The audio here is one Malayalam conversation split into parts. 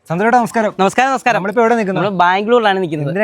സന്ദ്രയുടെ നമസ്കാരം. നമസ്കാരം. നമ്മളിപ്പോ എവിടെ നിൽക്കുന്നത്? നമ്മൾ ബാംഗ്ലൂരിലാണ് നിൽക്കുന്നത്.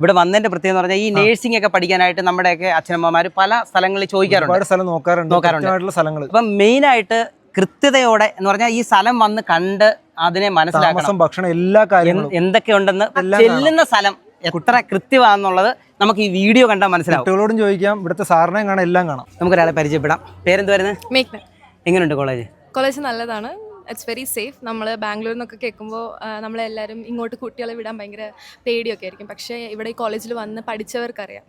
ഇവിടെ വന്നതിന്റെ പ്രത്യേകത എന്ന് പറഞ്ഞാൽ ഈ നേഴ്സിംഗ് ഒക്കെ പഠിക്കാനായിട്ട് നമ്മുടെയൊക്കെ അച്ഛനമ്മമാർ പല സ്ഥലങ്ങളിൽ ചോദിക്കാറുണ്ട്. ഒരുപാട് സ്ഥലം നോക്കാറുണ്ട് സ്ഥലങ്ങൾ. അപ്പം മെയിൻ ആയിട്ട് കൃത്യതയോടെ എന്ന് പറഞ്ഞാൽ ഈ സ്ഥലം വന്ന് കണ്ട് അതിനെ മനസ്സിലാക്കണം, ഭക്ഷണം എല്ലാ കാര്യങ്ങളും എന്തൊക്കെയുണ്ടെന്ന് ചെല്ലുന്ന സ്ഥലം എത്ര കൃത്യമാണെന്നുള്ളത് നമുക്ക് ഈ വീഡിയോ കണ്ടാൽ മനസ്സിലാവും. കുട്ടികളോടും ചോദിക്കാം, ഇവിടുത്തെ സാറിനെയും കാണാം, എല്ലാം കാണാം. നമുക്കൊരാളെ പരിചയപ്പെടാം. പേരെന്തുവായിരുന്നു? മേഘ്ന. എങ്ങനെയുണ്ട് കോളേജ്? കോളേജ് നല്ലതാണ്. It's very safe. നമ്മൾ ബാംഗ്ലൂരിൽ നിന്നൊക്കെ കേൾക്കുമ്പോൾ നമ്മളെല്ലാവരും ഇങ്ങോട്ട് കുട്ടികളെ വിടാൻ ഭയങ്കര പേടിയൊക്കെ ആയിരിക്കും. പക്ഷേ ഇവിടെ ഈ കോളേജിൽ വന്ന് പഠിച്ചവർക്കറിയാം.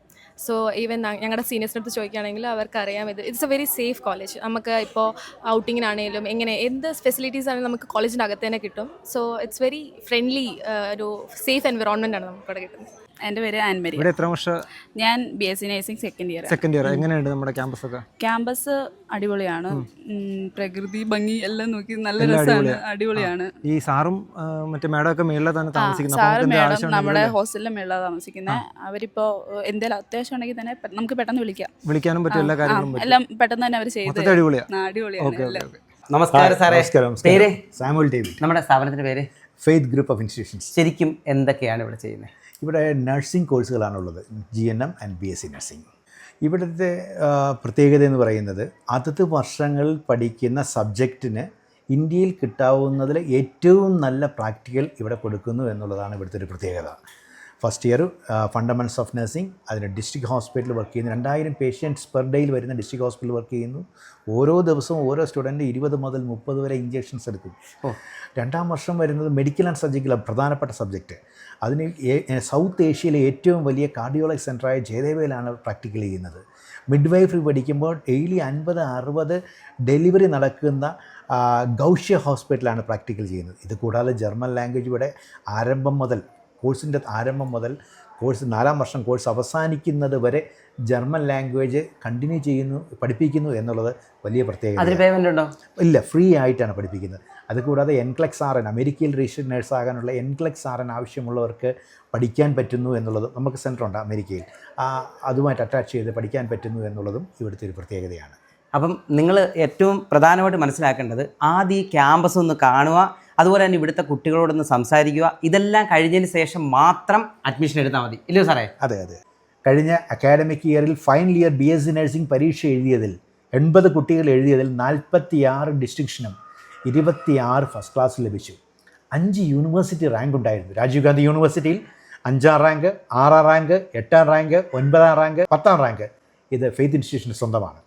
സോ ഈവൻ ഞങ്ങളുടെ സീനിയേഴ്സിനടുത്ത് ചോദിക്കുകയാണെങ്കിൽ അവർക്കറിയാം it's A very safe college. നമുക്ക് ഇപ്പോൾ ഔട്ടിങ്ങിനാണെങ്കിലും എങ്ങനെ എന്ത് ഫെസിലിറ്റീസ് ആണെങ്കിലും നമുക്ക് കോളേജിൻ്റെ അകത്ത് തന്നെ കിട്ടും. സോ ഇറ്റ്സ് വെരി ഫ്രണ്ട്ലി, ഒരു സേഫ് എൻവിറോൺമെൻ്റ് ആണ് നമുക്കിവിടെ കിട്ടുന്നത്. എൻ്റെ പേര് ആൻമരി. ഇവിടെ എത്ര വർഷം? ഞാൻ BSc നഴ്സിംഗ് സെക്കൻഡ് ഇയർ. എങ്ങനെയുണ്ട് നമ്മുടെ ക്യാമ്പസ് ഒക്കെ? ക്യാമ്പസ് അടിപൊളിയാണ്. പ്രകൃതി ഭംഗി എല്ലാം നോക്കി നല്ല രസമാണ്, അടിപൊളിയാണ്. ഈ സാറും മറ്റേ മാഡം ഒക്കെ മേളിൽ തന്നെ താമസിക്കുന്നത്? സാറ് മേഡം നമ്മുടെ ഹോസ്റ്റലിലെ മേളിലാണ് താമസിക്കുന്നത്. അവരിപ്പോ എന്തെങ്കിലും അത്യാവശ്യം ഉണ്ടെങ്കിൽ തന്നെ നമുക്ക് പെട്ടെന്ന് വിളിക്കാനും പറ്റും, എല്ലാ കാര്യങ്ങളും എല്ലാം പെട്ടെന്ന് തന്നെ അവർ ചെയ്ത് അടിപൊളിയാണ്. നമസ്കാരം സാറേ. പേര്? Samuel David. നമ്മുടെ സ്ഥാപനത്തിന്റെ പേര്? Faith group of institutions. ശരിക്കും എന്തൊക്കെയാണ് ഇവിടെ ചെയ്യുന്നത്? ഇവിടെ നഴ്സിംഗ് കോഴ്സുകളാണുള്ളത്, GNM ആൻഡ് BSc നഴ്സിംഗ്. ഇവിടുത്തെ പ്രത്യേകത എന്ന് പറയുന്നത് അതത് വർഷങ്ങളിൽ പഠിക്കുന്ന സബ്ജക്റ്റിന് ഇന്ത്യയിൽ കിട്ടാവുന്നതിൽ ഏറ്റവും നല്ല പ്രാക്ടിക്കൽ ഇവിടെ കൊടുക്കുന്നു എന്നുള്ളതാണ് ഇവിടുത്തെ ഒരു പ്രത്യേകത. ഫസ്റ്റ് ഇയർ ഫണ്ടമെൻറ്റ്സ് ഓഫ് നഴ്സിംഗ്, അതിന് ഡിസ്ട്രിക്ട് ഹോസ്പിറ്റലിൽ വർക്ക് ചെയ്യുന്നു. 2000 പേഷ്യൻറ്റ്സ് പെർ ഡേയിൽ വരുന്ന ഡിസ്ട്രിക്ട് ഹോസ്പിറ്റലിൽ വർക്ക് ചെയ്യുന്നു. ഓരോ ദിവസവും ഓരോ സ്റ്റുഡൻറ്റ് 20 മുതൽ 30 വരെ ഇഞ്ചെക്ഷൻസ് എടുക്കും. രണ്ടാം വർഷം വരുന്നത് മെഡിക്കൽ ആൻഡ് സർജിക്കൽ, പ്രധാനപ്പെട്ട സബ്ജക്റ്റ്. അതിന് സൗത്ത് ഏഷ്യയിലെ ഏറ്റവും വലിയ കാർഡിയോളജി സെൻ്ററായ ജയദേവയിലാണ് പ്രാക്ടിക്കൽ ചെയ്യുന്നത്. മിഡ് വൈഫറി പഠിക്കുമ്പോൾ ഡെയിലി 50-60 ഡെലിവറി നടക്കുന്ന ഗൗഷ്യ ഹോസ്പിറ്റലാണ് പ്രാക്ടിക്കൽ ചെയ്യുന്നത്. ഇത് കൂടാതെ ജർമ്മൻ ലാംഗ്വേജ് ഇവിടെ കോഴ്സിൻ്റെ ആരംഭം മുതൽ കോഴ്സ് 4ാം വർഷം കോഴ്സ് അവസാനിക്കുന്നത് വരെ ജർമ്മൻ ലാംഗ്വേജ് കണ്ടിന്യൂ പഠിപ്പിക്കുന്നു എന്നുള്ളത് വലിയ പ്രത്യേകത. ഇല്ല, ഫ്രീ ആയിട്ടാണ് പഠിപ്പിക്കുന്നത്. അതുകൂടാതെ NCLEX-RN, അമേരിക്കയിൽ രജിസ്റ്റേഡ് നേഴ്സ് ആകാനുള്ള NCLEX-RN ആവശ്യമുള്ളവർക്ക് പഠിക്കാൻ പറ്റുന്നു എന്നുള്ളത്, നമുക്ക് സെൻറ്ററുണ്ട് അമേരിക്കയിൽ, അതുമായിട്ട് അറ്റാച്ച് ചെയ്ത് പഠിക്കാൻ പറ്റുന്നു എന്നുള്ളതും ഇവിടുത്തെ ഒരു പ്രത്യേകതയാണ്. അപ്പം നിങ്ങൾ ഏറ്റവും പ്രധാനമായിട്ട് മനസ്സിലാക്കേണ്ടത് ആദ്യം ഈ ക്യാമ്പസ് ഒന്ന് കാണുക, അതുപോലെ തന്നെ ഇവിടുത്തെ കുട്ടികളോടൊന്ന് സംസാരിക്കുക. ഇതെല്ലാം കഴിഞ്ഞതിന് ശേഷം മാത്രം അഡ്മിഷൻ എടുത്താൽ മതി, ഇല്ലയോ സാറേ? അതെ. കഴിഞ്ഞ അക്കാഡമിക് ഇയറിൽ ഫൈനൽ ഇയർ BSc നഴ്സിംഗ് പരീക്ഷ എഴുതിയതിൽ 80 കുട്ടികൾ എഴുതിയതിൽ 46 ഡിസ്റ്റിങ്ഷനും 26 ഫസ്റ്റ് ക്ലാസ് ലഭിച്ചു. 5 യൂണിവേഴ്സിറ്റി റാങ്ക് ഉണ്ടായിരുന്നു. രാജീവ് ഗാന്ധി യൂണിവേഴ്സിറ്റിയിൽ 5ാം rank, 6ാം rank, 8ാം rank, 9ാം rank, 10ാം rank. ഇത് ഫെയ്ത്ത് ഇൻസ്റ്റിറ്റ്യൂഷന് സ്വന്തമാണ്.